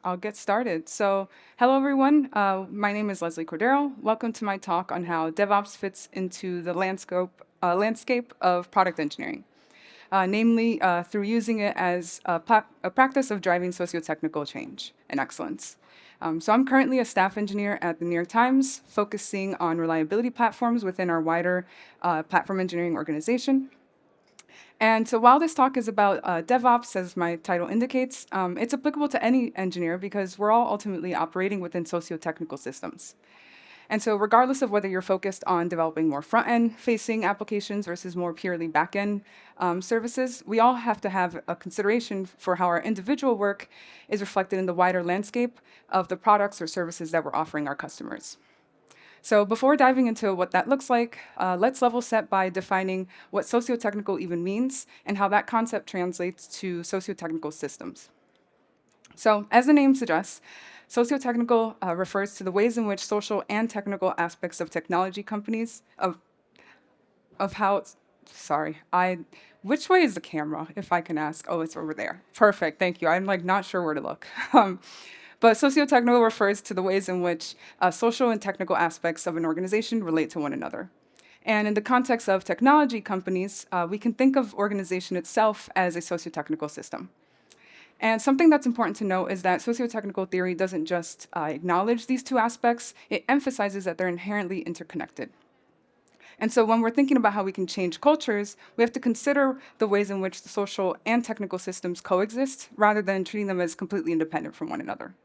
I'll get started. So, hello everyone. My name is Lesley Cordero. Welcome to my talk on how DevOps fits into the landscape of product engineering, namely through using it as a practice of driving socio-technical change and excellence. So I'm currently a staff engineer at the New York Times, focusing on reliability platforms within our wider platform engineering organization. And so while this talk is about DevOps, as my title indicates, it's applicable to any engineer because we're all ultimately operating within socio-technical systems. And so regardless of whether you're focused on developing more front-end facing applications versus more purely back-end services, we all have to have a consideration for how our individual work is reflected in the wider landscape of the products or services that we're offering our customers. So before diving into what that looks like, let's level set by defining what socio-technical even means and how that concept translates to socio-technical systems. So as the name suggests, socio-technical refers to the ways in which social and technical aspects of technology companies, of how, sorry, which way is the camera, if I can ask? Oh, it's over there. Perfect, thank you. I'm like not sure where to look. But socio-technical refers to the ways in which social and technical aspects of an organization relate to one another. And in the context of technology companies, we can think of organization itself as a socio-technical system. And something that's important to note is that socio-technical theory doesn't just acknowledge these two aspects, it emphasizes that they're inherently interconnected. And so when we're thinking about how we can change cultures, we have to consider the ways in which the social and technical systems coexist rather than treating them as completely independent from one another.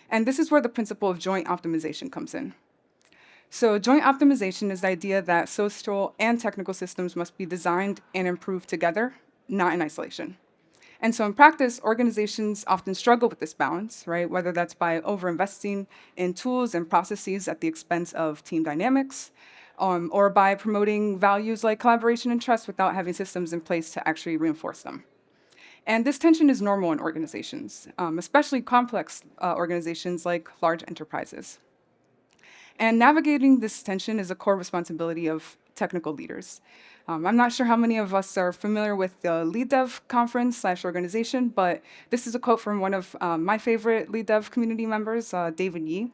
And this is where the principle of joint optimization comes in. So joint optimization is the idea that social and technical systems must be designed and improved together, not in isolation. And so in practice, organizations often struggle with this balance, right? Whether that's by overinvesting in tools and processes at the expense of team dynamics, or by promoting values like collaboration and trust without having systems in place to actually reinforce them. And this tension is normal in organizations, especially complex organizations like large enterprises. And navigating this tension is a core responsibility of technical leaders. I'm not sure how many of us are familiar with the Lead Dev conference / organization, but this is a quote from one of my favorite Lead Dev community members, David Yee.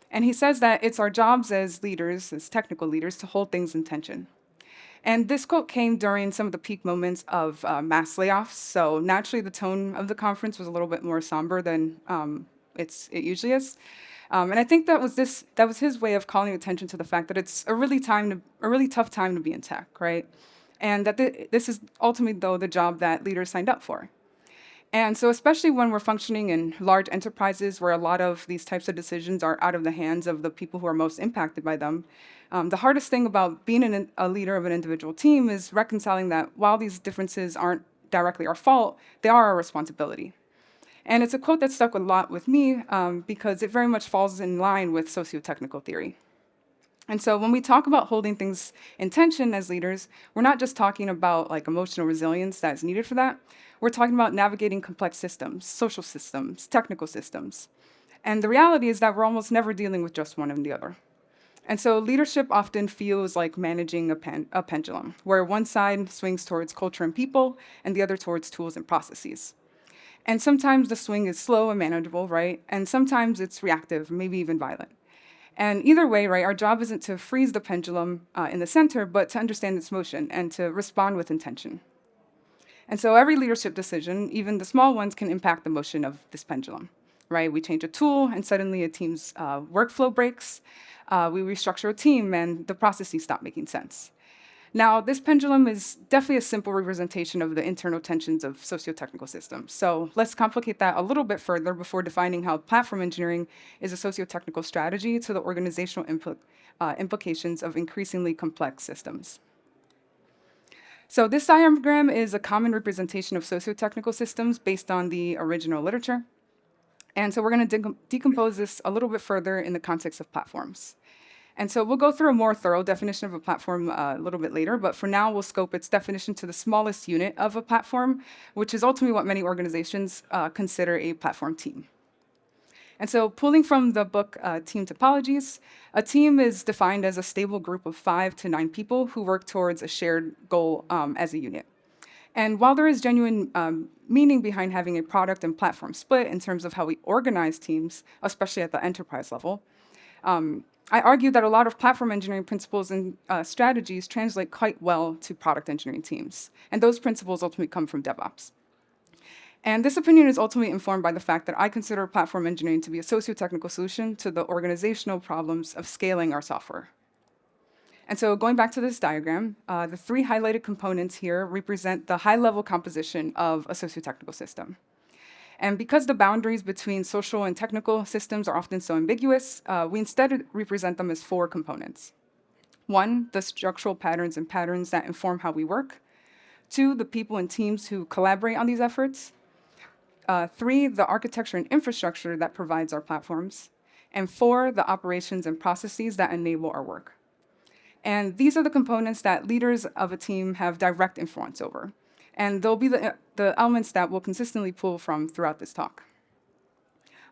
And he says that it's our jobs as leaders, as technical leaders, to hold things in tension. And this quote came during some of the peak moments of mass layoffs. So naturally, the tone of the conference was a little bit more somber than it usually is. And I think that was his way of calling attention to the fact that it's a really tough time to be in tech, right? And that this is ultimately, though, the job that leaders signed up for. And so especially when we're functioning in large enterprises where a lot of these types of decisions are out of the hands of the people who are most impacted by them, the hardest thing about being a leader of an individual team is reconciling that while these differences aren't directly our fault, they are our responsibility. And it's a quote that stuck a lot with me because it very much falls in line with socio-technical theory. And so when we talk about holding things in tension as leaders, we're not just talking about like emotional resilience that's needed for that. We're talking about navigating complex systems, social systems, technical systems. And the reality is that we're almost never dealing with just one or the other. And so leadership often feels like managing a pendulum, where one side swings towards culture and people, and the other towards tools and processes. And sometimes the swing is slow and manageable, right? And sometimes it's reactive, maybe even violent. And either way, right, our job isn't to freeze the pendulum in the center, but to understand its motion and to respond with intention. And so every leadership decision, even the small ones, can impact the motion of this pendulum, right? We change a tool and suddenly a team's workflow breaks. We restructure a team and the processes stop making sense. Now, this pendulum is definitely a simple representation of the internal tensions of socio-technical systems. So let's complicate that a little bit further before defining how platform engineering is a socio-technical strategy to the organizational implications of increasingly complex systems. So this diagram is a common representation of socio-technical systems based on the original literature. And so we're going to decompose this a little bit further in the context of platforms. And so we'll go through a more thorough definition of a platform a little bit later, but for now we'll scope its definition to the smallest unit of a platform, which is ultimately what many organizations consider a platform team. And so pulling from the book Team Topologies, a team is defined as a stable group of 5 to 9 people who work towards a shared goal as a unit. And while there is genuine meaning behind having a product and platform split in terms of how we organize teams, especially at the enterprise level, I argue that a lot of platform engineering principles and strategies translate quite well to product engineering teams. And those principles ultimately come from DevOps. And this opinion is ultimately informed by the fact that I consider platform engineering to be a socio-technical solution to the organizational problems of scaling our software. And so going back to this diagram, the three highlighted components here represent the high-level composition of a socio-technical system. And because the boundaries between social and technical systems are often so ambiguous, we instead represent them as four components. One, the structural patterns and patterns that inform how we work. Two, the people and teams who collaborate on these efforts. Three, the architecture and infrastructure that provides our platforms. And four, the operations and processes that enable our work. And these are the components that leaders of a team have direct influence over. And they'll be the elements that we'll consistently pull from throughout this talk.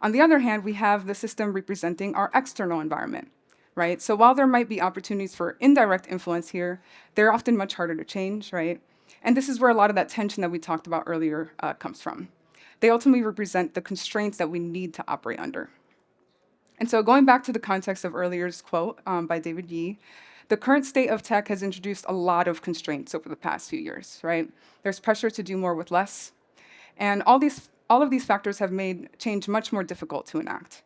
On the other hand, we have the system representing our external environment, right? So while there might be opportunities for indirect influence here, they're often much harder to change, right? And this is where a lot of that tension that we talked about earlier comes from. They ultimately represent the constraints that we need to operate under. And so going back to the context of earlier's quote by David Yee, the current state of tech has introduced a lot of constraints over the past few years, right? There's pressure to do more with less. And all of these factors have made change much more difficult to enact.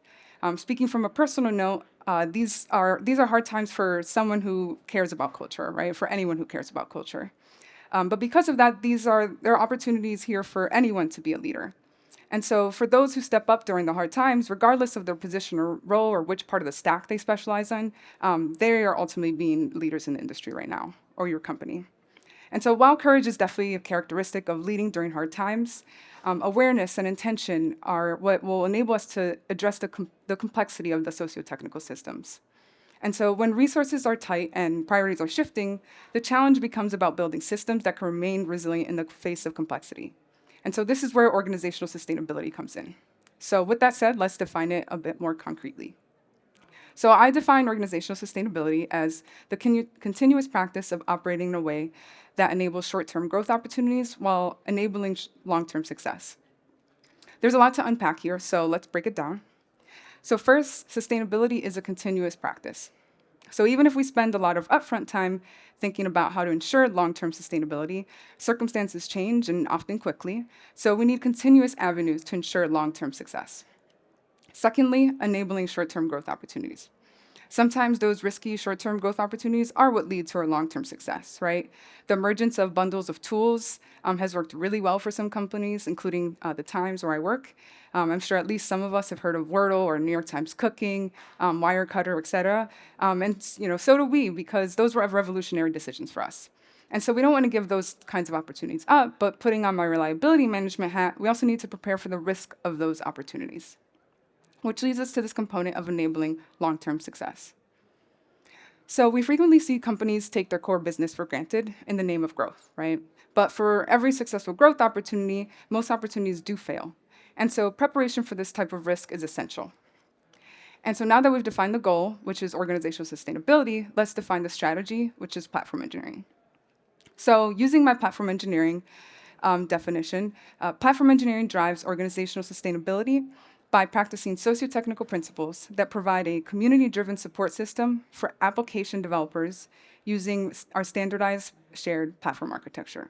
Speaking from a personal note, these are hard times for someone who cares about culture, right? For anyone who cares about culture. But because of that, there are opportunities here for anyone to be a leader. And so for those who step up during the hard times, regardless of their position or role or which part of the stack they specialize in, they are ultimately being leaders in the industry right now, or your company. And so while courage is definitely a characteristic of leading during hard times, awareness and intention are what will enable us to address the complexity of the socio-technical systems. And so when resources are tight and priorities are shifting, the challenge becomes about building systems that can remain resilient in the face of complexity. And so this is where organizational sustainability comes in. So with that said, let's define it a bit more concretely. So I define organizational sustainability as the continuous practice of operating in a way that enables short-term growth opportunities while enabling long-term success. There's a lot to unpack here, so let's break it down. So first, sustainability is a continuous practice. So even if we spend a lot of upfront time thinking about how to ensure long-term sustainability, circumstances change and often quickly. So we need continuous avenues to ensure long-term success. Secondly, enabling short-term growth opportunities. Sometimes those risky short-term growth opportunities are what lead to our long-term success, right? The emergence of bundles of tools has worked really well for some companies, including the Times where I work. I'm sure at least some of us have heard of Wordle or New York Times Cooking, Wirecutter, et cetera. And so do we, because those were revolutionary decisions for us. And so we don't want to give those kinds of opportunities up, but putting on my reliability management hat, we also need to prepare for the risk of those opportunities, which leads us to this component of enabling long-term success. So we frequently see companies take their core business for granted in the name of growth, right? But for every successful growth opportunity, most opportunities do fail. And so preparation for this type of risk is essential. And so now that we've defined the goal, which is organizational sustainability, let's define the strategy, which is platform engineering. So using my platform engineering definition, platform engineering drives organizational sustainability by practicing socio-technical principles that provide a community-driven support system for application developers using our standardized shared platform architecture.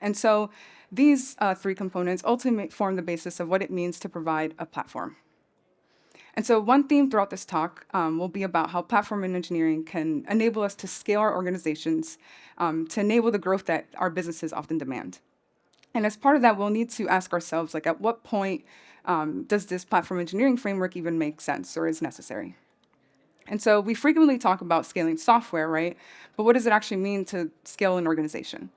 And so these three components ultimately form the basis of what it means to provide a platform. And so one theme throughout this talk will be about how platform engineering can enable us to scale our organizations to enable the growth that our businesses often demand. And as part of that, we'll need to ask ourselves, like, at what point does this platform engineering framework even make sense or is necessary? And so we frequently talk about scaling software, right? But what does it actually mean to scale an organization?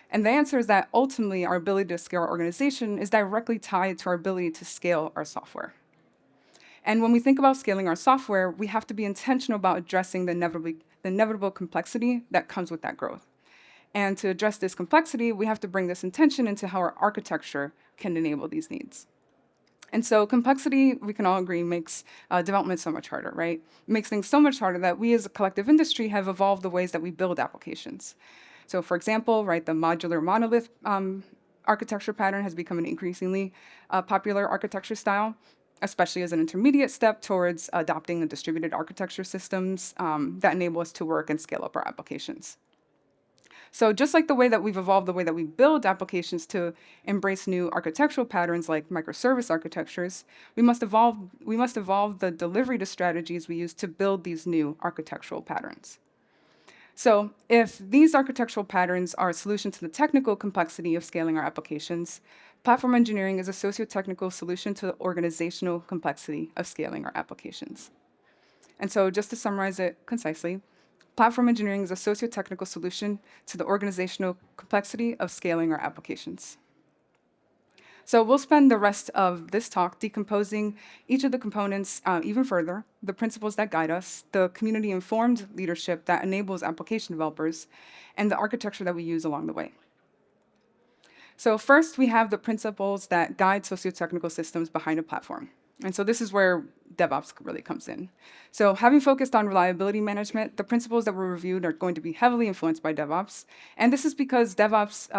And the answer is that ultimately our ability to scale our organization is directly tied to our ability to scale our software. And when we think about scaling our software, we have to be intentional about addressing the inevitable complexity that comes with that growth. And to address this complexity, we have to bring this intention into how our architecture can enable these needs. And so complexity, we can all agree, makes development so much harder, right? It makes things so much harder that we as a collective industry have evolved the ways that we build applications. So for example, right, the modular monolith architecture pattern has become an increasingly popular architecture style, especially as an intermediate step towards adopting a distributed architecture systems that enable us to work and scale up our applications. So just like the way that we've evolved the way that we build applications to embrace new architectural patterns like microservice architectures, we must evolve the delivery to strategies we use to build these new architectural patterns. So if these architectural patterns are a solution to the technical complexity of scaling our applications, platform engineering is a socio-technical solution to the organizational complexity of scaling our applications. And so just to summarize it concisely, platform engineering is a socio-technical solution to the organizational complexity of scaling our applications. So we'll spend the rest of this talk decomposing each of the components even further, the principles that guide us, the community-informed leadership that enables application developers, and the architecture that we use along the way. So first, we have the principles that guide socio-technical systems behind a platform. And so this is where DevOps really comes in. So having focused on reliability management, the principles that were reviewed are going to be heavily influenced by DevOps. And this is because DevOps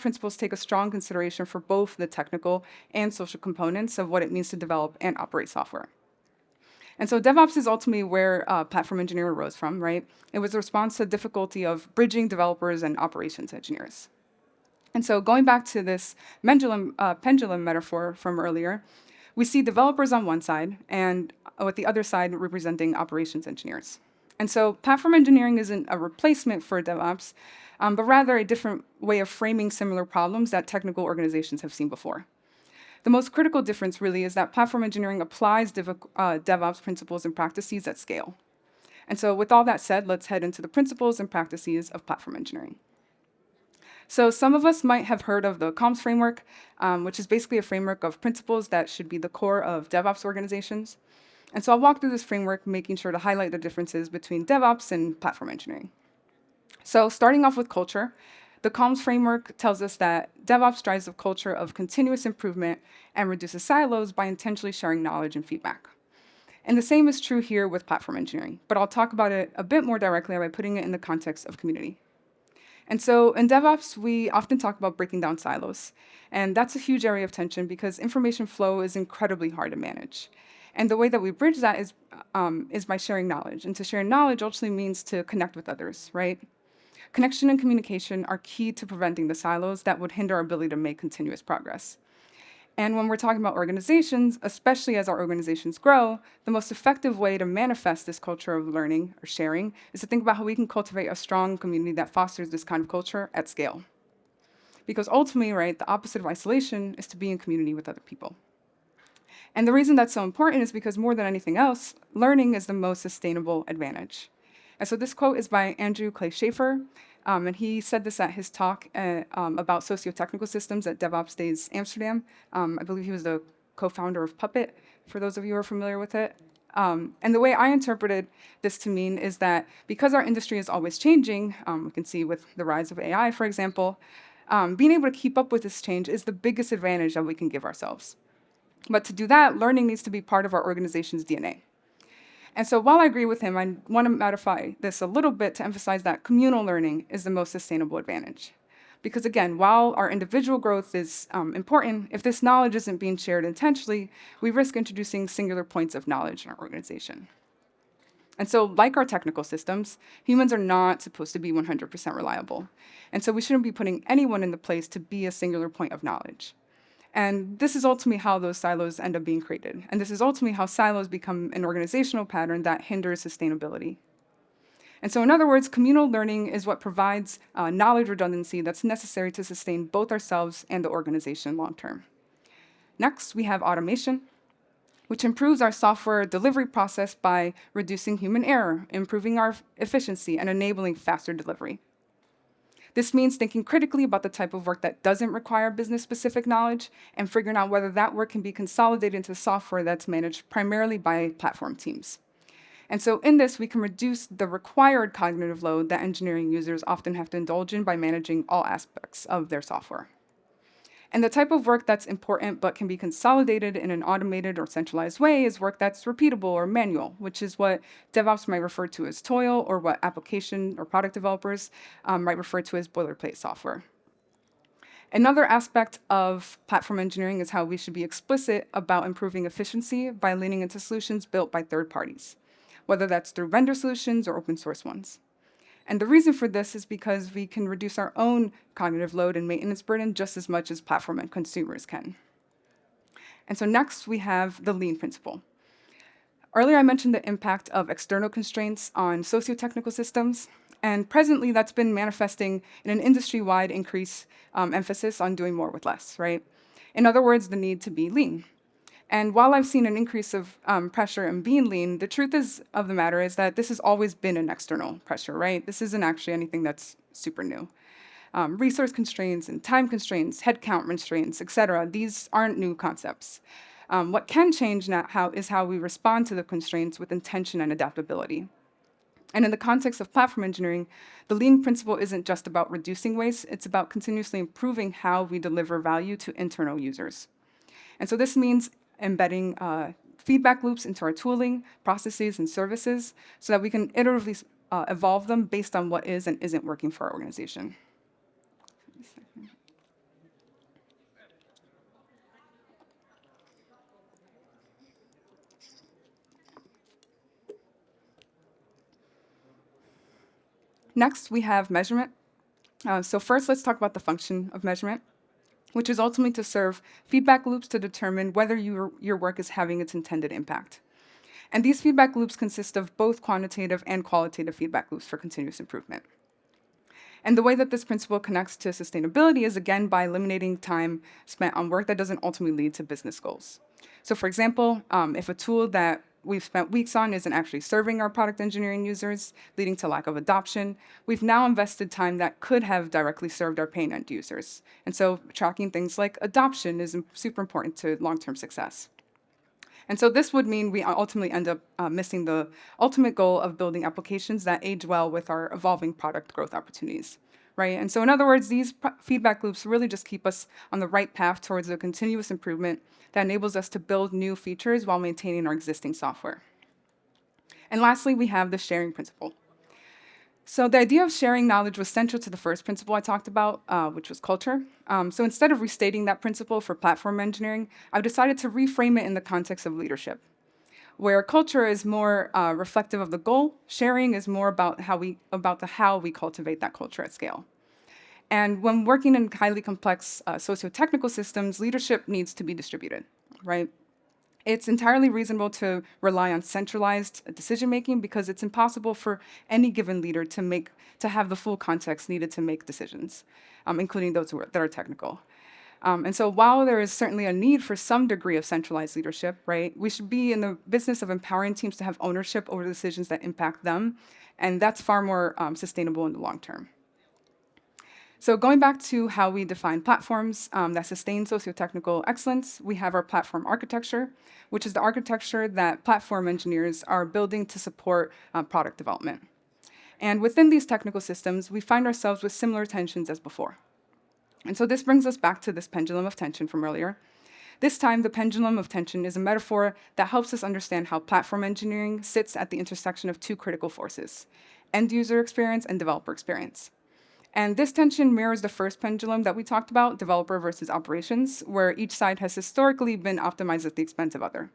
principles take a strong consideration for both the technical and social components of what it means to develop and operate software. And so DevOps is ultimately where platform engineering arose from, right? It was a response to the difficulty of bridging developers and operations engineers. And so going back to this pendulum metaphor from earlier, we see developers on one side and with the other side representing operations engineers. And so platform engineering isn't a replacement for DevOps, but rather a different way of framing similar problems that technical organizations have seen before. The most critical difference really is that platform engineering applies DevOps principles and practices at scale. And so with all that said, let's head into the principles and practices of platform engineering. So some of us might have heard of the COMS framework, which is basically a framework of principles that should be the core of DevOps organizations. And so I'll walk through this framework, making sure to highlight the differences between DevOps and platform engineering. So starting off with culture, the COMS framework tells us that DevOps drives a culture of continuous improvement and reduces silos by intentionally sharing knowledge and feedback. And the same is true here with platform engineering, but I'll talk about it a bit more directly by putting it in the context of community. And so in DevOps, we often talk about breaking down silos. And that's a huge area of tension because information flow is incredibly hard to manage. And the way that we bridge that is by sharing knowledge. And to share knowledge ultimately means to connect with others, right? Connection and communication are key to preventing the silos that would hinder our ability to make continuous progress. And when we're talking about organizations, especially as our organizations grow, the most effective way to manifest this culture of learning or sharing is to think about how we can cultivate a strong community that fosters this kind of culture at scale. Because ultimately, right, the opposite of isolation is to be in community with other people. And the reason that's so important is because more than anything else, learning is the most sustainable advantage. And so this quote is by Andrew Clay Schaefer, and he said this at his talk about socio-technical systems at DevOps Days Amsterdam. I believe he was the co-founder of Puppet, for those of you who are familiar with it. And the way I interpreted this to mean is that because our industry is always changing, we can see with the rise of AI, for example, being able to keep up with this change is the biggest advantage that we can give ourselves. But to do that, learning needs to be part of our organization's DNA. And so while I agree with him, I want to modify this a little bit to emphasize that communal learning is the most sustainable advantage. Because again, while our individual growth is important, if this knowledge isn't being shared intentionally, we risk introducing singular points of knowledge in our organization. And so like our technical systems, humans are not supposed to be 100% reliable. And so we shouldn't be putting anyone in the place to be a singular point of knowledge. And this is ultimately how those silos end up being created. And this is ultimately how silos become an organizational pattern that hinders sustainability. And so in other words, communal learning is what provides knowledge redundancy that's necessary to sustain both ourselves and the organization long term. Next, we have automation, which improves our software delivery process by reducing human error, improving our efficiency, and enabling faster delivery. This means thinking critically about the type of work that doesn't require business-specific knowledge and figuring out whether that work can be consolidated into software that's managed primarily by platform teams. And so in this, we can reduce the required cognitive load that engineering users often have to indulge in by managing all aspects of their software. And the type of work that's important but can be consolidated in an automated or centralized way is work that's repeatable or manual, which is what DevOps might refer to as toil, or what application or product developers might refer to as boilerplate software. Another aspect of platform engineering is how we should be explicit about improving efficiency by leaning into solutions built by third parties, whether that's through vendor solutions or open source ones. And the reason for this is because we can reduce our own cognitive load and maintenance burden just as much as platform and consumers can. And so next we have the lean principle. Earlier I mentioned the impact of external constraints on sociotechnical systems, and presently that's been manifesting in an industry-wide increase emphasis on doing more with less, right? In other words, the need to be lean. And while I've seen an increase of pressure in being lean, the truth of the matter is that this has always been an external pressure, right? This isn't actually anything that's super new. Resource constraints and time constraints, headcount constraints, et cetera, these aren't new concepts. What can change now is how we respond to the constraints with intention and adaptability. And in the context of platform engineering, the lean principle isn't just about reducing waste, it's about continuously improving how we deliver value to internal users. And so this means embedding feedback loops into our tooling, processes, and services so that we can iteratively evolve them based on what is and isn't working for our organization. Next, we have measurement. So first, let's talk about the function of measurement, which is ultimately to serve feedback loops to determine whether your work is having its intended impact. And these feedback loops consist of both quantitative and qualitative feedback loops for continuous improvement. And the way that this principle connects to sustainability is, again, by eliminating time spent on work that doesn't ultimately lead to business goals. So for example, if a tool that we've spent weeks on isn't actually serving our product engineering users, leading to lack of adoption, we've now invested time that could have directly served our paying end users. And so tracking things like adoption is super important to long-term success. And so this would mean we ultimately end up missing the ultimate goal of building applications that age well with our evolving product growth opportunities, right? And so in other words, these feedback loops really just keep us on the right path towards a continuous improvement that enables us to build new features while maintaining our existing software. And lastly, we have the sharing principle. So the idea of sharing knowledge was central to the first principle I talked about, which was culture. So instead of restating that principle for platform engineering, I've decided to reframe it in the context of leadership, where culture is more reflective of the goal, sharing is more about how we cultivate that culture at scale. And when working in highly complex socio-technical systems, leadership needs to be distributed, right? It's entirely reasonable to rely on centralized decision-making because it's impossible for any given leader to have the full context needed to make decisions, including those that are technical. And so while there is certainly a need for some degree of centralized leadership, right, we should be in the business of empowering teams to have ownership over decisions that impact them, and that's far more sustainable in the long term. So going back to how we define platforms that sustain socio-technical excellence, we have our platform architecture, which is the architecture that platform engineers are building to support product development. And within these technical systems, we find ourselves with similar tensions as before. And so this brings us back to this pendulum of tension from earlier. This time, the pendulum of tension is a metaphor that helps us understand how platform engineering sits at the intersection of two critical forces, end user experience and developer experience. And this tension mirrors the first pendulum that we talked about, developer versus operations, where each side has historically been optimized at the expense of other.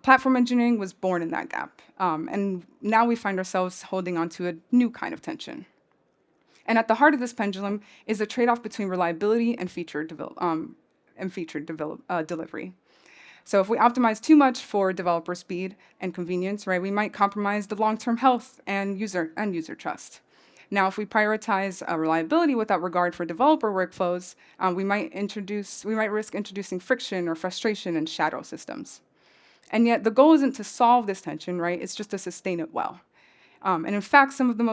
Platform engineering was born in that gap, and now we find ourselves holding on to a new kind of tension. And at the heart of this pendulum is the trade-off between reliability and feature delivery. So if we optimize too much for developer speed and convenience, right, we might compromise the long-term health and user trust. Now, if we prioritize reliability without regard for developer workflows, we might risk introducing friction or frustration in shadow systems. And yet, the goal isn't to solve this tension, right? It's just to sustain it well. And in fact, some of the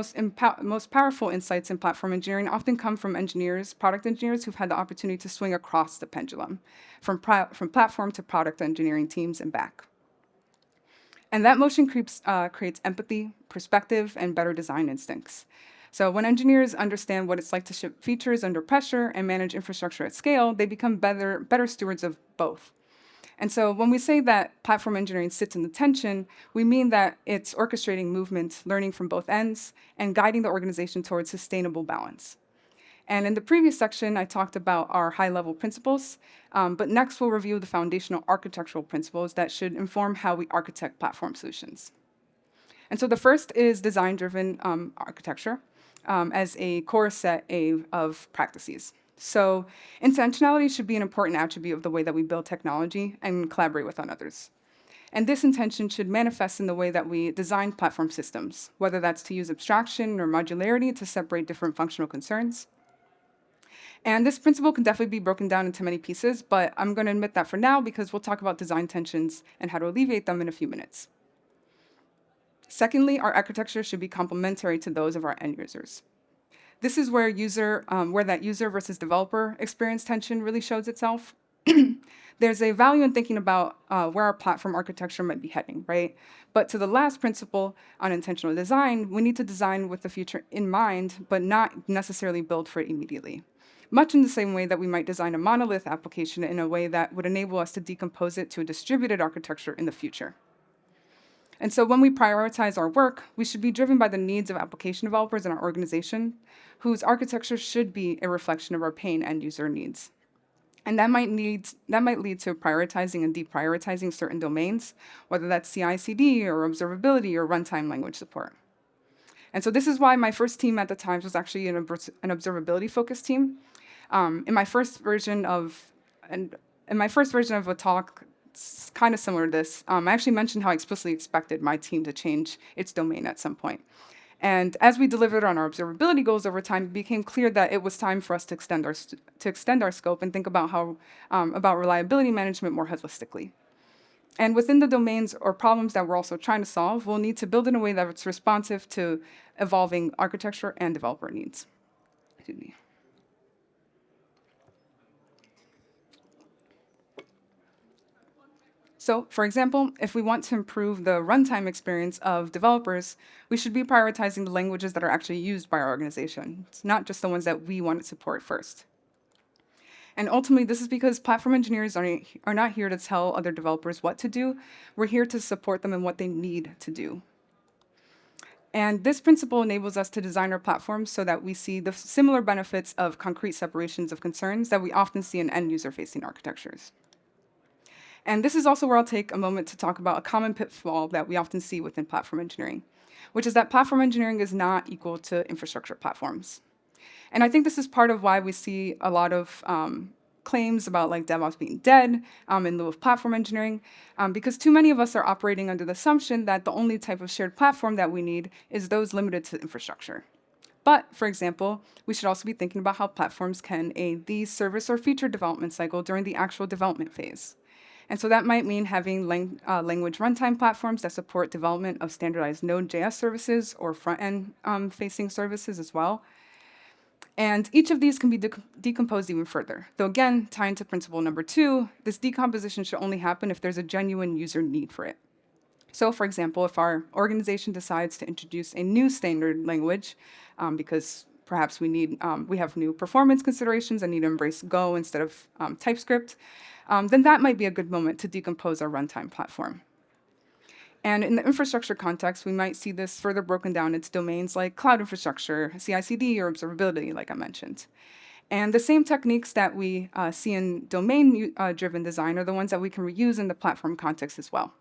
most powerful insights in platform engineering often come from product engineers who've had the opportunity to swing across the pendulum, from platform to product engineering teams and back. And that motion creates empathy, perspective, and better design instincts. So when engineers understand what it's like to ship features under pressure and manage infrastructure at scale, they become better stewards of both. And so when we say that platform engineering sits in the tension, we mean that it's orchestrating movement, learning from both ends, and guiding the organization towards sustainable balance. And in the previous section, I talked about our high-level principles, but next we'll review the foundational architectural principles that should inform how we architect platform solutions. And so the first is design-driven architecture as a core set of practices. So intentionality should be an important attribute of the way that we build technology and collaborate with others. And this intention should manifest in the way that we design platform systems, whether that's to use abstraction or modularity to separate different functional concerns. And this principle can definitely be broken down into many pieces, but I'm going to admit that for now because we'll talk about design tensions and how to alleviate them in a few minutes. Secondly, our architecture should be complementary to those of our end users. This is where that user versus developer experience tension really shows itself. There's a value in thinking about where our platform architecture might be heading, right? But to the last principle on intentional design, we need to design with the future in mind, but not necessarily build for it immediately. Much in the same way that we might design a monolith application in a way that would enable us to decompose it to a distributed architecture in the future. And so when we prioritize our work, we should be driven by the needs of application developers in our organization, whose architecture should be a reflection of our paying end user needs. And that might lead to prioritizing and deprioritizing certain domains, whether that's CI/CD or observability or runtime language support. And so this is why my first team at the Times was actually an observability-focused team. In my first version of a talk, it's kind of similar to this. I actually mentioned how I explicitly expected my team to change its domain at some point. And as we delivered on our observability goals over time, it became clear that it was time for us to extend our scope and think about about reliability management more holistically. And within the domains or problems that we're also trying to solve, we'll need to build in a way that's responsive to evolving architecture and developer needs. Excuse me. So, for example, if we want to improve the runtime experience of developers, we should be prioritizing the languages that are actually used by our organization. It's not just the ones that we want to support first. And ultimately, this is because platform engineers are not here to tell other developers what to do. We're here to support them in what they need to do. And this principle enables us to design our platforms so that we see the similar benefits of concrete separations of concerns that we often see in end-user-facing architectures. And this is also where I'll take a moment to talk about a common pitfall that we often see within platform engineering, which is that platform engineering is not equal to infrastructure platforms. And I think this is part of why we see a lot of claims about like DevOps being dead in lieu of platform engineering, because too many of us are operating under the assumption that the only type of shared platform that we need is those limited to infrastructure. But, for example, we should also be thinking about how platforms can aid the service or feature development cycle during the actual development phase. And so that might mean having language runtime platforms that support development of standardized Node.js services or front-end facing services as well. And each of these can be decomposed even further. Though again, tying to principle number 2, this decomposition should only happen if there's a genuine user need for it. So for example, if our organization decides to introduce a new standard language because perhaps we have new performance considerations and need to embrace Go instead of TypeScript, then that might be a good moment to decompose our runtime platform. And in the infrastructure context, we might see this further broken down into domains like cloud infrastructure, CI/CD, or observability, like I mentioned. And the same techniques that we see in domain-driven design are the ones that we can reuse in the platform context as well.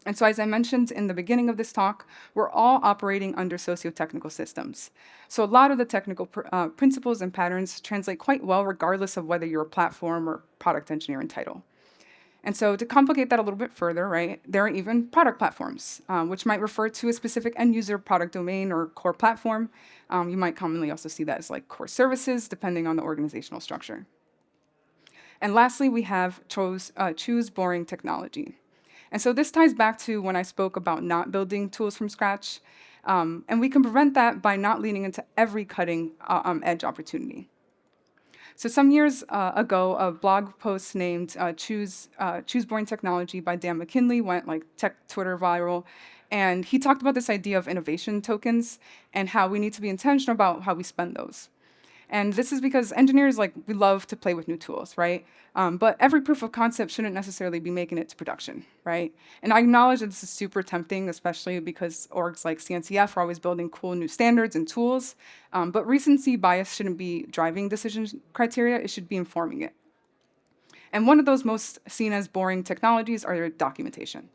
And so as I mentioned in the beginning of this talk, we're all operating under sociotechnical systems. So a lot of the technical principles and patterns translate quite well regardless of whether you're a platform or product engineering title. And so to complicate that a little bit further, right, there are even product platforms, which might refer to a specific end user product domain or core platform. You might commonly also see that as like core services, depending on the organizational structure. And lastly, we have choose boring technology. And so this ties back to when I spoke about not building tools from scratch. And we can prevent that by not leaning into every cutting edge opportunity. So some years ago, a blog post named Choose Boring Technology by Dan McKinley went like tech Twitter viral. And he talked about this idea of innovation tokens and how we need to be intentional about how we spend those. And this is because engineers, we love to play with new tools, right? But every proof of concept shouldn't necessarily be making it to production, right? And I acknowledge that this is super tempting, especially because orgs like CNCF are always building cool new standards and tools. But recency bias shouldn't be driving decision criteria, it should be informing it. And one of those most seen as boring technologies are documentation,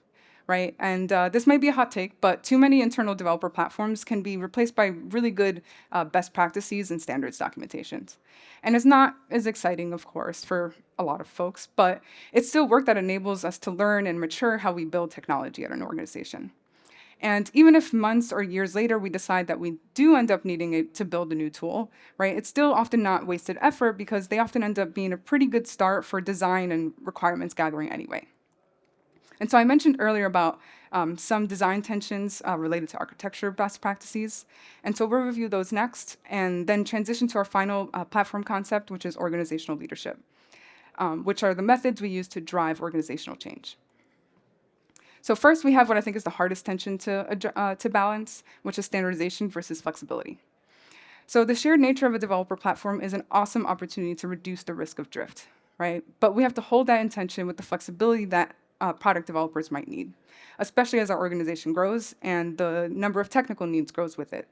right? And this might be a hot take, but too many internal developer platforms can be replaced by really good best practices and standards documentations. And it's not as exciting, of course, for a lot of folks, but it's still work that enables us to learn and mature how we build technology at an organization. And even if months or years later we decide that we do end up needing it to build a new tool, right, it's still often not wasted effort because they often end up being a pretty good start for design and requirements gathering anyway. And so I mentioned earlier about some design tensions related to architecture best practices. And so we'll review those next and then transition to our final platform concept, which is organizational leadership, which are the methods we use to drive organizational change. So first, we have what I think is the hardest tension to balance, which is standardization versus flexibility. So the shared nature of a developer platform is an awesome opportunity to reduce the risk of drift, right? But we have to hold that intention with the flexibility that product developers might need, especially as our organization grows and the number of technical needs grows with it.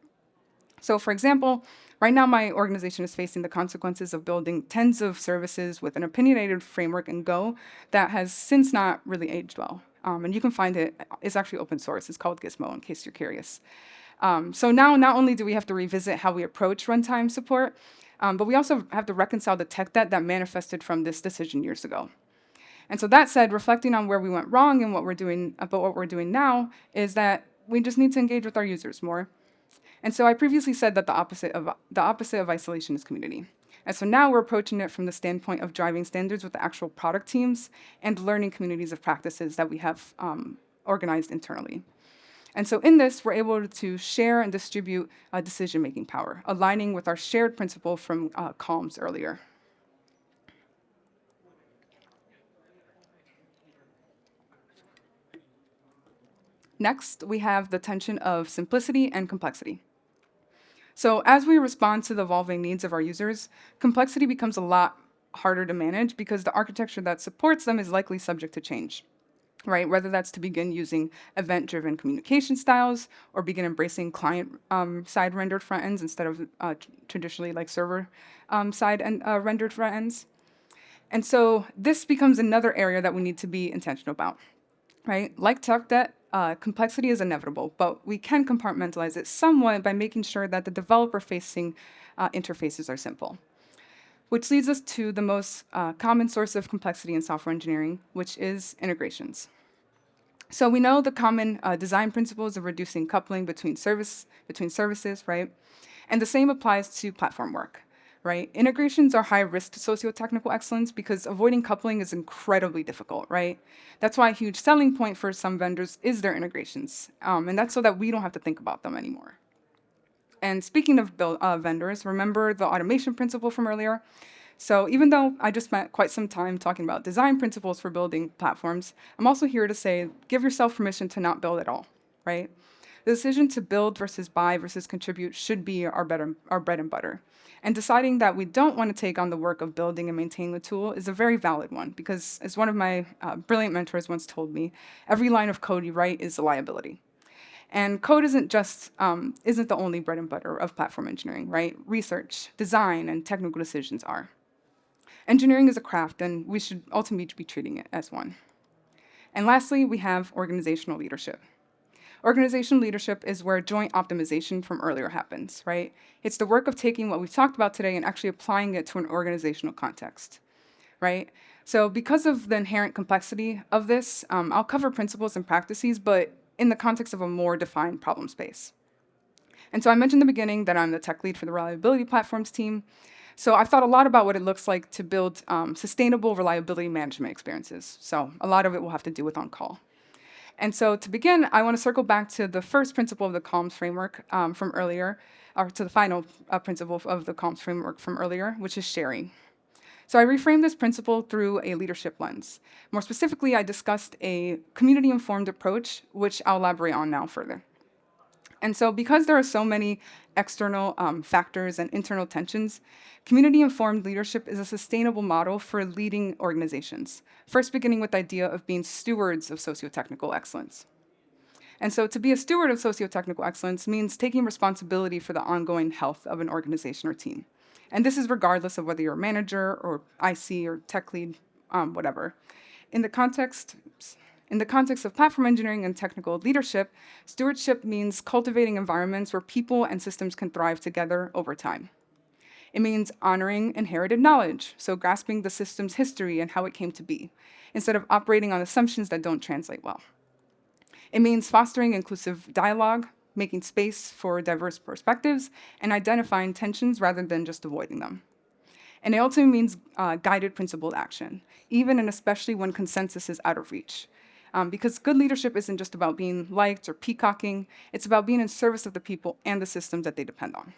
So for example, right now my organization is facing the consequences of building tens of services with an opinionated framework in Go that has since not really aged well. And you can find it, it's actually open source. It's called Gizmo, in case you're curious. So now not only do we have to revisit how we approach runtime support, but we also have to reconcile the tech debt that manifested from this decision years ago. And so that said, reflecting on where we went wrong and what we're doing about what we're doing now is that we just need to engage with our users more. And so I previously said that the opposite of isolation is community. And so now we're approaching it from the standpoint of driving standards with the actual product teams and learning communities of practices that we have organized internally. And so in this, we're able to share and distribute decision-making power, aligning with our shared principle from Calms earlier. Next, we have the tension of simplicity and complexity. So as we respond to the evolving needs of our users, complexity becomes a lot harder to manage because the architecture that supports them is likely subject to change, right? Whether that's to begin using event-driven communication styles or begin embracing client-side rendered front ends instead of traditionally server-side rendered front ends. And so this becomes another area that we need to be intentional about, right? Like tech debt, complexity is inevitable, but we can compartmentalize it somewhat by making sure that the developer-facing interfaces are simple. Which leads us to the most common source of complexity in software engineering, which is integrations. So we know the common design principles of reducing coupling between services, right? And the same applies to platform work, right? Integrations are high risk to sociotechnical excellence because avoiding coupling is incredibly difficult, right? That's why a huge selling point for some vendors is their integrations. And that's so that we don't have to think about them anymore. And speaking of vendors, remember the automation principle from earlier? So even though I just spent quite some time talking about design principles for building platforms, I'm also here to say, give yourself permission to not build at all, right? The decision to build versus buy versus contribute should be our bread and butter. And deciding that we don't want to take on the work of building and maintaining the tool is a very valid one because, as one of my brilliant mentors once told me, every line of code you write is a liability. And code isn't the only bread and butter of platform engineering, right? Research, design, and technical decisions are. Engineering is a craft, and we should ultimately be treating it as one. And lastly, we have organizational leadership. Organizational leadership is where joint optimization from earlier happens, right? It's the work of taking what we've talked about today and actually applying it to an organizational context, right? So because of the inherent complexity of this, I'll cover principles and practices, but in the context of a more defined problem space. And so I mentioned in the beginning that I'm the tech lead for the reliability platforms team. So I've thought a lot about what it looks like to build sustainable reliability management experiences. So a lot of it will have to do with on-call. And so to begin, I want to circle back to the first principle of the Calms framework from earlier, or to the final principle of the Calms framework from earlier, which is sharing. So I reframed this principle through a leadership lens. More specifically, I discussed a community-informed approach, which I'll elaborate on now further. And so because there are so many external factors and internal tensions, community-informed leadership is a sustainable model for leading organizations, first beginning with the idea of being stewards of sociotechnical excellence. And so to be a steward of sociotechnical excellence means taking responsibility for the ongoing health of an organization or team. And this is regardless of whether you're a manager or IC or tech lead, whatever. In the context of platform engineering and technical leadership, stewardship means cultivating environments where people and systems can thrive together over time. It means honoring inherited knowledge, so grasping the system's history and how it came to be, instead of operating on assumptions that don't translate well. It means fostering inclusive dialogue, making space for diverse perspectives, and identifying tensions rather than just avoiding them. And it also means guided principled action, even and especially when consensus is out of reach. Because good leadership isn't just about being liked or peacocking, it's about being in service of the people and the systems that they depend on.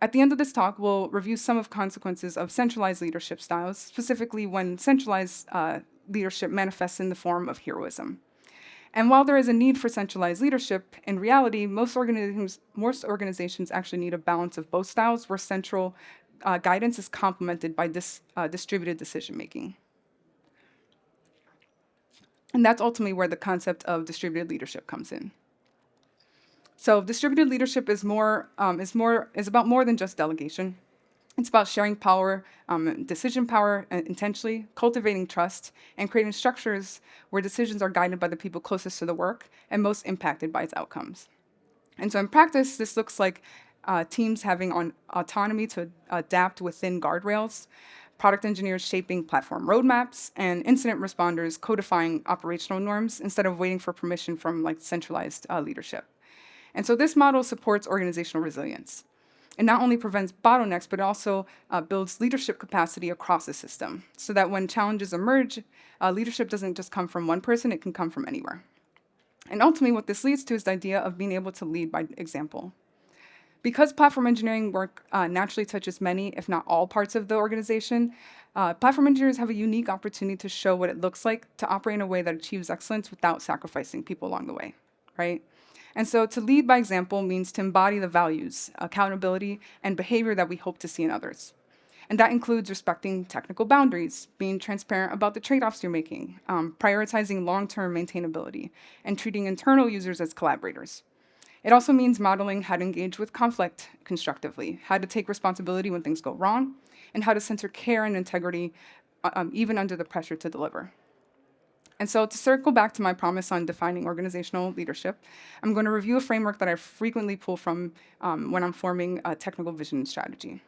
At the end of this talk, we'll review some of the consequences of centralized leadership styles, specifically when centralized leadership manifests in the form of heroism. And while there is a need for centralized leadership, in reality, most organizations actually need a balance of both styles, where central guidance is complemented by distributed decision-making. And that's ultimately where the concept of distributed leadership comes in. So distributed leadership is about more than just delegation. It's about sharing power, decision power intentionally, cultivating trust, and creating structures where decisions are guided by the people closest to the work and most impacted by its outcomes. And so in practice, this looks like teams having autonomy to adapt within guardrails, product engineers shaping platform roadmaps, and incident responders codifying operational norms instead of waiting for permission from centralized leadership. And so this model supports organizational resilience. It not only prevents bottlenecks, but also builds leadership capacity across the system, so that when challenges emerge, leadership doesn't just come from one person, it can come from anywhere. And ultimately, what this leads to is the idea of being able to lead by example. Because platform engineering work naturally touches many, if not all, parts of the organization, platform engineers have a unique opportunity to show what it looks like to operate in a way that achieves excellence without sacrificing people along the way, right? And so to lead by example means to embody the values, accountability, and behavior that we hope to see in others. And that includes respecting technical boundaries, being transparent about the trade-offs you're making, prioritizing long-term maintainability, and treating internal users as collaborators. It also means modeling how to engage with conflict constructively, how to take responsibility when things go wrong, and how to center care and integrity even under the pressure to deliver. And so to circle back to my promise on defining organizational leadership, I'm going to review a framework that I frequently pull from when I'm forming a technical vision and strategy.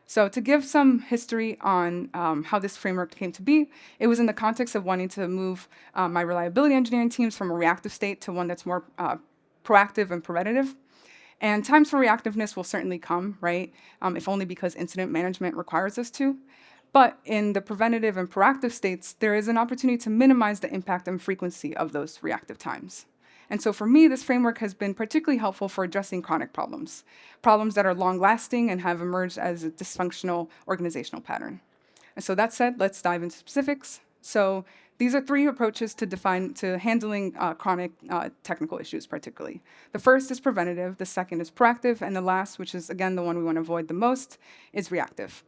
So to give some history on how this framework came to be, it was in the context of wanting to move my reliability engineering teams from a reactive state to one that's more proactive and preventative. And times for reactiveness will certainly come, right? If only because incident management requires us to. But in the preventative and proactive states, there is an opportunity to minimize the impact and frequency of those reactive times. And so for me, this framework has been particularly helpful for addressing chronic problems that are long-lasting and have emerged as a dysfunctional organizational pattern. And so that said, let's dive into specifics. So these are three approaches to handling chronic technical issues particularly. The first is preventative, the second is proactive, and the last, which is again the one we want to avoid the most, is reactive.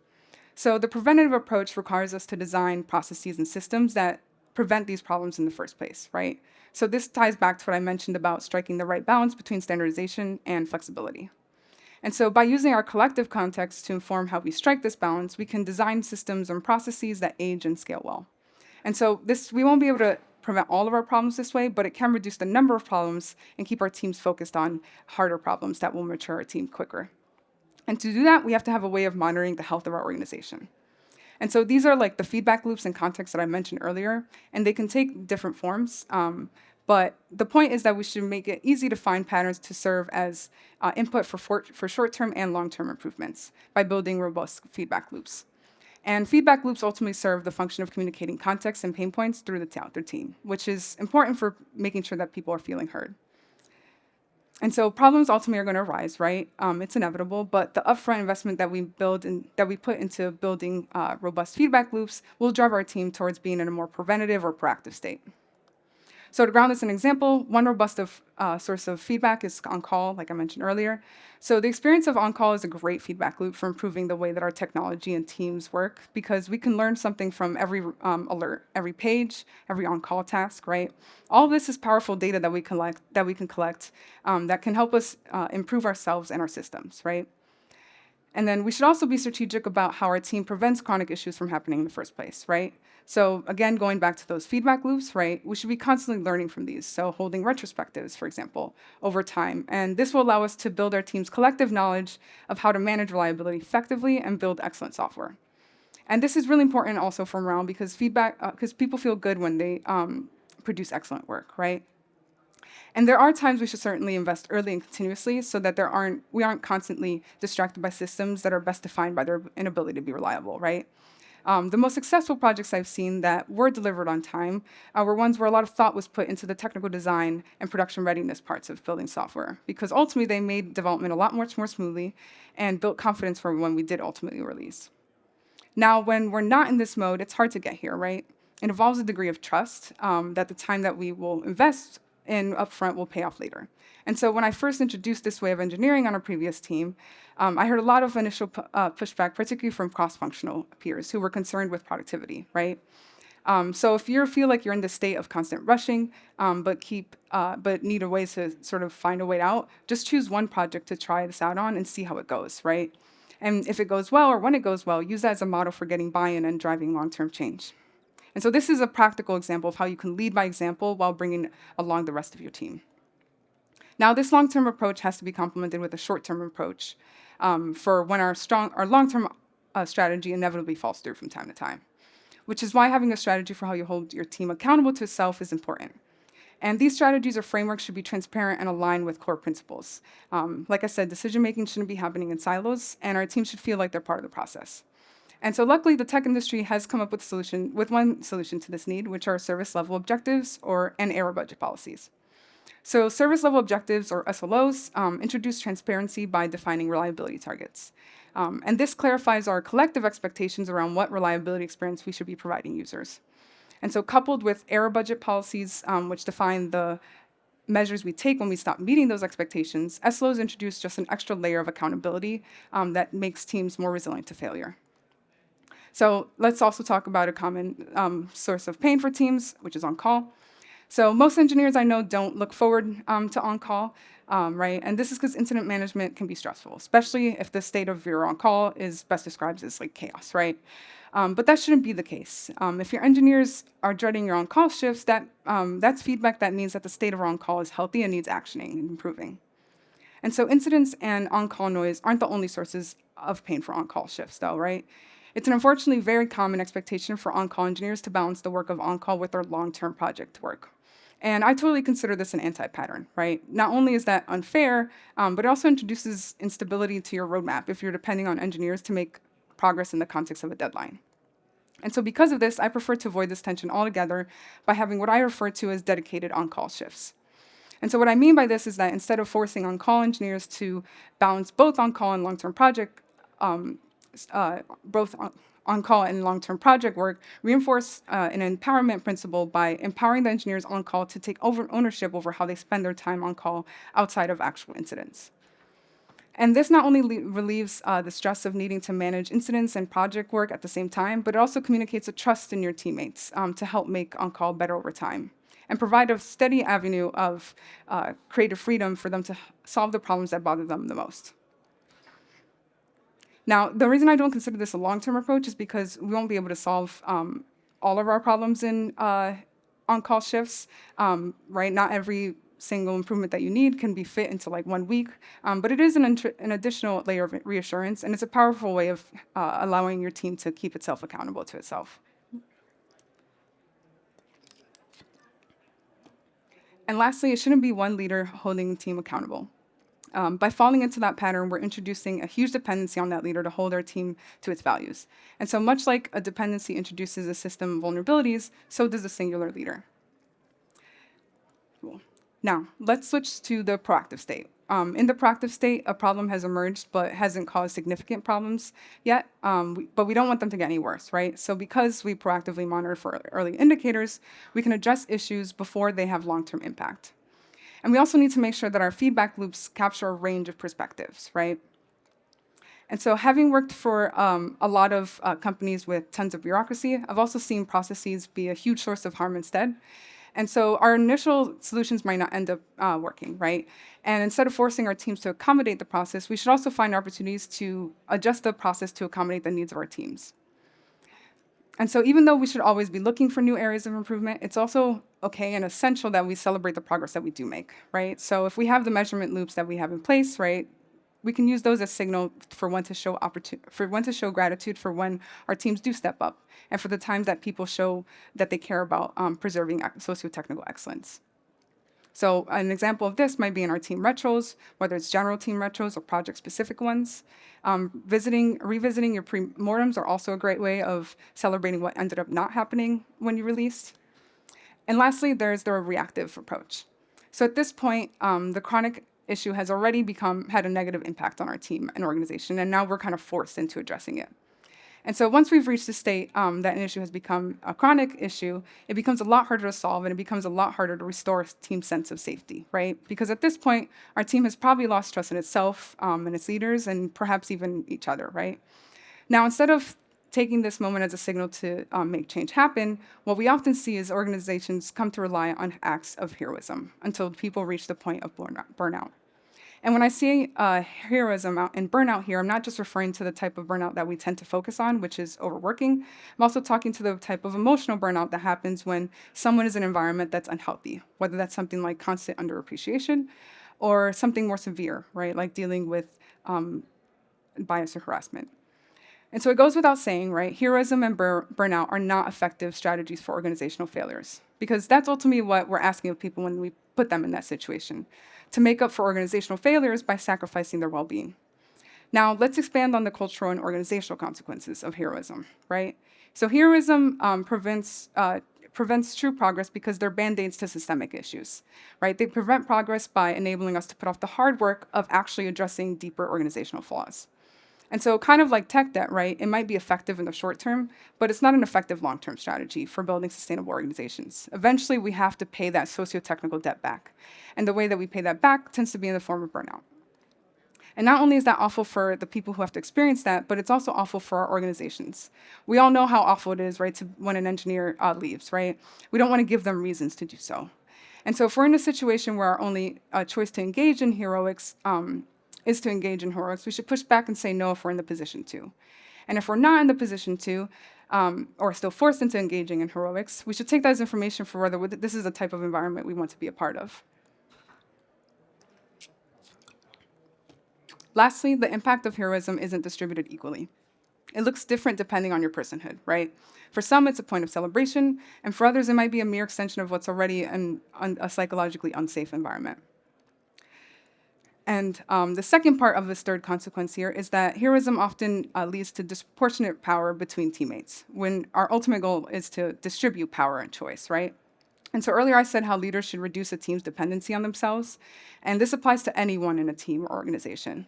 So the preventative approach requires us to design processes and systems that prevent these problems in the first place, right? So this ties back to what I mentioned about striking the right balance between standardization and flexibility. And so by using our collective context to inform how we strike this balance, we can design systems and processes that age and scale well. And so we won't be able to prevent all of our problems this way, but it can reduce the number of problems and keep our teams focused on harder problems that will mature our team quicker. And to do that, we have to have a way of monitoring the health of our organization. And so these are like the feedback loops and contexts that I mentioned earlier, and they can take different forms. But the point is that we should make it easy to find patterns to serve as input for short-term and long-term improvements by building robust feedback loops. And feedback loops ultimately serve the function of communicating context and pain points through the team, which is important for making sure that people are feeling heard. And so problems ultimately are going to arise, right? It's inevitable, but the upfront investment that we put into building robust feedback loops will drive our team towards being in a more preventative or proactive state. So to ground this in an example, one robust source of feedback is on-call, like I mentioned earlier. So the experience of on-call is a great feedback loop for improving the way that our technology and teams work, because we can learn something from every alert, every page, every on-call task, right? All of this is powerful data that we can collect that can help us improve ourselves and our systems, right? And then we should also be strategic about how our team prevents chronic issues from happening in the first place, right? So again, going back to those feedback loops, right, we should be constantly learning from these. So holding retrospectives, for example, over time. And this will allow us to build our team's collective knowledge of how to manage reliability effectively and build excellent software. And this is really important also for morale, because because people feel good when they produce excellent work, right? And there are times we should certainly invest early and continuously so that we aren't constantly distracted by systems that are best defined by their inability to be reliable, right? The most successful projects I've seen that were delivered on time were ones where a lot of thought was put into the technical design and production readiness parts of building software, because ultimately they made development a lot much more smoothly and built confidence for when we did ultimately release. Now, when we're not in this mode, it's hard to get here, right? It involves a degree of trust that the time that we will invest in upfront will pay off later. And so when I first introduced this way of engineering on a previous team, I heard a lot of initial pushback, particularly from cross-functional peers who were concerned with productivity, right? So if you feel like you're in this state of constant rushing, but need a way to sort of find a way out, just choose one project to try this out on and see how it goes, right? And if it goes well, or when it goes well, use that as a model for getting buy-in and driving long-term change. And so this is a practical example of how you can lead by example while bringing along the rest of your team. Now, this long-term approach has to be complemented with a short-term approach for when our long-term strategy inevitably falls through from time to time, which is why having a strategy for how you hold your team accountable to itself is important. And these strategies or frameworks should be transparent and aligned with core principles. Like I said, decision-making shouldn't be happening in silos, and our team should feel like they're part of the process. And so luckily, the tech industry has come up with one solution to this need, which are service level objectives and error budget policies. So service level objectives, or SLOs, introduce transparency by defining reliability targets. And this clarifies our collective expectations around what reliability experience we should be providing users. And so coupled with error budget policies, which define the measures we take when we stop meeting those expectations, SLOs introduce just an extra layer of accountability that makes teams more resilient to failure. So let's also talk about a common source of pain for teams, which is on-call. So most engineers I know don't look forward to on-call, right? And this is because incident management can be stressful, especially if the state of your on-call is best described as like chaos, right? But that shouldn't be the case. If your engineers are dreading your on-call shifts, that's feedback that means that the state of our on-call is healthy and needs actioning and improving. And so incidents and on-call noise aren't the only sources of pain for on-call shifts, though, right? It's an unfortunately very common expectation for on-call engineers to balance the work of on-call with their long-term project work. And I totally consider this an anti-pattern, right? Not only is that unfair, but it also introduces instability to your roadmap if you're depending on engineers to make progress in the context of a deadline. And so because of this, I prefer to avoid this tension altogether by having what I refer to as dedicated on-call shifts. And so what I mean by this is that instead of forcing on-call engineers to balance both on-call and long-term project both on-call and long-term project work, reinforce an empowerment principle by empowering the engineers on-call to take ownership over how they spend their time on-call outside of actual incidents. And this not only relieves the stress of needing to manage incidents and project work at the same time, but it also communicates a trust in your teammates to help make on-call better over time and provide a steady avenue of creative freedom for them to solve the problems that bother them the most. Now, the reason I don't consider this a long-term approach is because we won't be able to solve all of our problems in on-call shifts, right? Not every single improvement that you need can be fit into like 1 week, but it is an additional layer of reassurance, and it's a powerful way of allowing your team to keep itself accountable to itself. And lastly, it shouldn't be one leader holding the team accountable. By falling into that pattern, we're introducing a huge dependency on that leader to hold our team to its values. And so much like a dependency introduces a system of vulnerabilities, so does a singular leader. Cool. Now, let's switch to the proactive state. In the proactive state, a problem has emerged but hasn't caused significant problems yet, but we don't want them to get any worse, right? So because we proactively monitor for early indicators, we can address issues before they have long-term impact. And we also need to make sure that our feedback loops capture a range of perspectives, right? And so having worked for a lot of companies with tons of bureaucracy, I've also seen processes be a huge source of harm instead. And so our initial solutions might not end up working, right? And instead of forcing our teams to accommodate the process, we should also find opportunities to adjust the process to accommodate the needs of our teams. And so even though we should always be looking for new areas of improvement, it's also okay and essential that we celebrate the progress that we do make, right? So if we have the measurement loops that we have in place, right, we can use those as signal for when to show gratitude for when our teams do step up, and for the times that people show that they care about preserving sociotechnical excellence. So an example of this might be in our team retros, whether it's general team retros or project-specific ones. Revisiting your pre-mortems are also a great way of celebrating what ended up not happening when you released. And lastly, there's the reactive approach. So at this point, the chronic issue has already had a negative impact on our team and organization, and now we're kind of forced into addressing it. And so once we've reached the state that an issue has become a chronic issue, it becomes a lot harder to solve, and it becomes a lot harder to restore a team's sense of safety, right? Because at this point, our team has probably lost trust in itself and its leaders, and perhaps even each other, right? Now, instead of taking this moment as a signal to make change happen, what we often see is organizations come to rely on acts of heroism until people reach the point of burnout. And when I say heroism and burnout here, I'm not just referring to the type of burnout that we tend to focus on, which is overworking. I'm also talking to the type of emotional burnout that happens when someone is in an environment that's unhealthy, whether that's something like constant underappreciation or something more severe, right, like dealing with bias or harassment. And so it goes without saying, right, heroism and burnout are not effective strategies for organizational failures, because that's ultimately what we're asking of people when we put them in that situation, to make up for organizational failures by sacrificing their well-being. Now, let's expand on the cultural and organizational consequences of heroism, right? So heroism prevents true progress because they're band-aids to systemic issues, right? They prevent progress by enabling us to put off the hard work of actually addressing deeper organizational flaws. And so kind of like tech debt, right? It might be effective in the short term, but it's not an effective long-term strategy for building sustainable organizations. Eventually, we have to pay that socio-technical debt back. And the way that we pay that back tends to be in the form of burnout. And not only is that awful for the people who have to experience that, but it's also awful for our organizations. We all know how awful it is, right, when an engineer leaves, right? We don't want to give them reasons to do so. And so if we're in a situation where our only choice to engage in heroics is to engage in heroics, we should push back and say no if we're in the position to. And if we're not in the position to, or still forced into engaging in heroics, we should take that as information for whether this is the type of environment we want to be a part of. Lastly, the impact of heroism isn't distributed equally. It looks different depending on your personhood, right? For some, it's a point of celebration, and for others, it might be a mere extension of what's already a psychologically unsafe environment. And the second part of this third consequence here is that heroism often leads to disproportionate power between teammates, when our ultimate goal is to distribute power and choice, right? And so earlier I said how leaders should reduce a team's dependency on themselves, and this applies to anyone in a team or organization.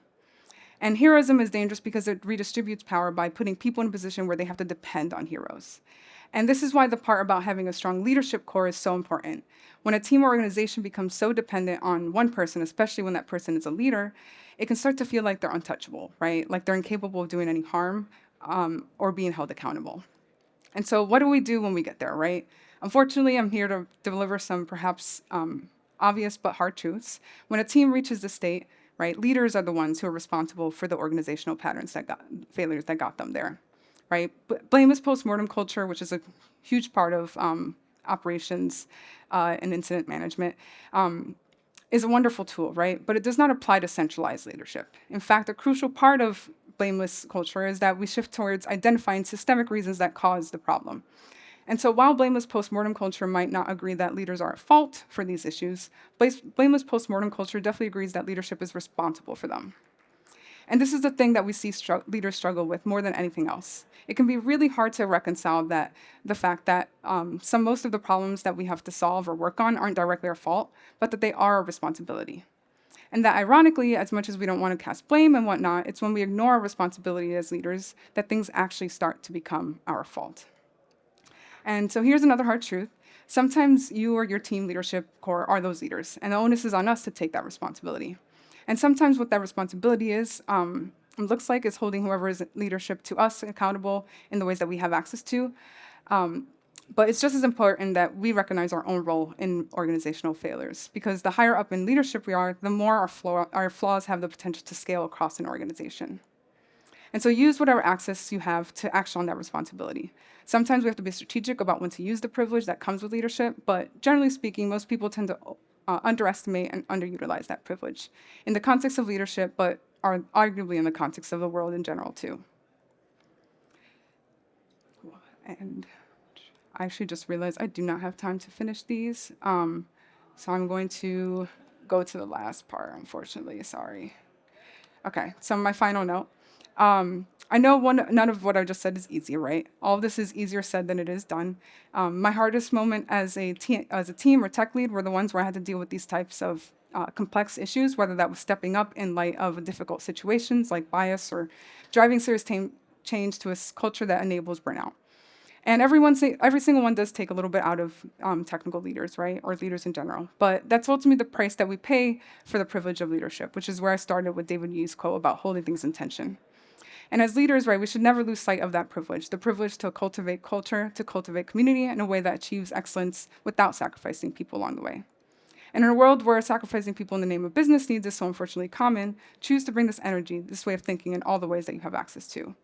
And heroism is dangerous because it redistributes power by putting people in a position where they have to depend on heroes. And this is why the part about having a strong leadership core is so important. When a team or organization becomes so dependent on one person, especially when that person is a leader, it can start to feel like they're untouchable, right? Like they're incapable of doing any harm or being held accountable. And so what do we do when we get there, right? Unfortunately, I'm here to deliver some perhaps obvious but hard truths. When a team reaches this state, right, leaders are the ones who are responsible for the organizational patterns failures that got them there. Right? Blameless postmortem culture, which is a huge part of operations and incident management, is a wonderful tool, right? But it does not apply to centralized leadership. In fact, a crucial part of blameless culture is that we shift towards identifying systemic reasons that cause the problem. And so while blameless postmortem culture might not agree that leaders are at fault for these issues, blameless postmortem culture definitely agrees that leadership is responsible for them. And this is the thing that we see leaders struggle with more than anything else. It can be really hard to reconcile the fact that most of the problems that we have to solve or work on aren't directly our fault, but that they are our responsibility. And that ironically, as much as we don't want to cast blame and whatnot, it's when we ignore our responsibility as leaders that things actually start to become our fault. And so here's another hard truth. Sometimes you or your team leadership core are those leaders, and the onus is on us to take that responsibility. And sometimes what that responsibility looks like is holding whoever is leadership to us accountable in the ways that we have access to. But it's just as important that we recognize our own role in organizational failures, because the higher up in leadership we are, the more our flaws have the potential to scale across an organization. And so use whatever access you have to action on that responsibility. Sometimes we have to be strategic about when to use the privilege that comes with leadership, but generally speaking, most people tend to underestimate and underutilize that privilege in the context of leadership, but are arguably in the context of the world in general too. And I actually just realized I do not have time to finish these, so I'm going to go to the last part, unfortunately, sorry. Okay, so my final note. I know none of what I just said is easy, right? All of this is easier said than it is done. My hardest moment as a team or tech lead were the ones where I had to deal with these types of complex issues, whether that was stepping up in light of difficult situations like bias or driving serious change to a culture that enables burnout. And every single one does take a little bit out of technical leaders, right, or leaders in general. But that's ultimately the price that we pay for the privilege of leadership, which is where I started with David Yi's quote about holding things in tension. And as leaders, right, we should never lose sight of that privilege, the privilege to cultivate culture, to cultivate community in a way that achieves excellence without sacrificing people along the way. And in a world where sacrificing people in the name of business needs is so unfortunately common, choose to bring this energy, this way of thinking in all the ways that you have access to.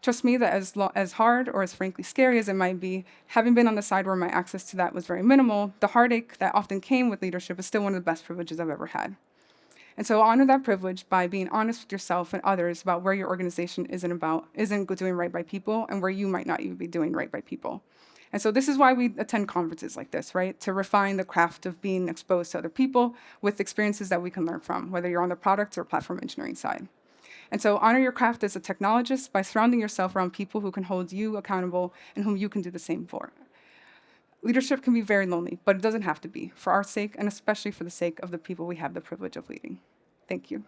Trust me that as hard or as frankly scary as it might be, having been on the side where my access to that was very minimal, the heartache that often came with leadership is still one of the best privileges I've ever had. And so honor that privilege by being honest with yourself and others about where your organization isn't doing right by people and where you might not even be doing right by people. And so this is why we attend conferences like this, right? To refine the craft of being exposed to other people with experiences that we can learn from, whether you're on the product or platform engineering side. And so honor your craft as a technologist by surrounding yourself around people who can hold you accountable and whom you can do the same for. Leadership can be very lonely, but it doesn't have to be, for our sake and especially for the sake of the people we have the privilege of leading. Thank you.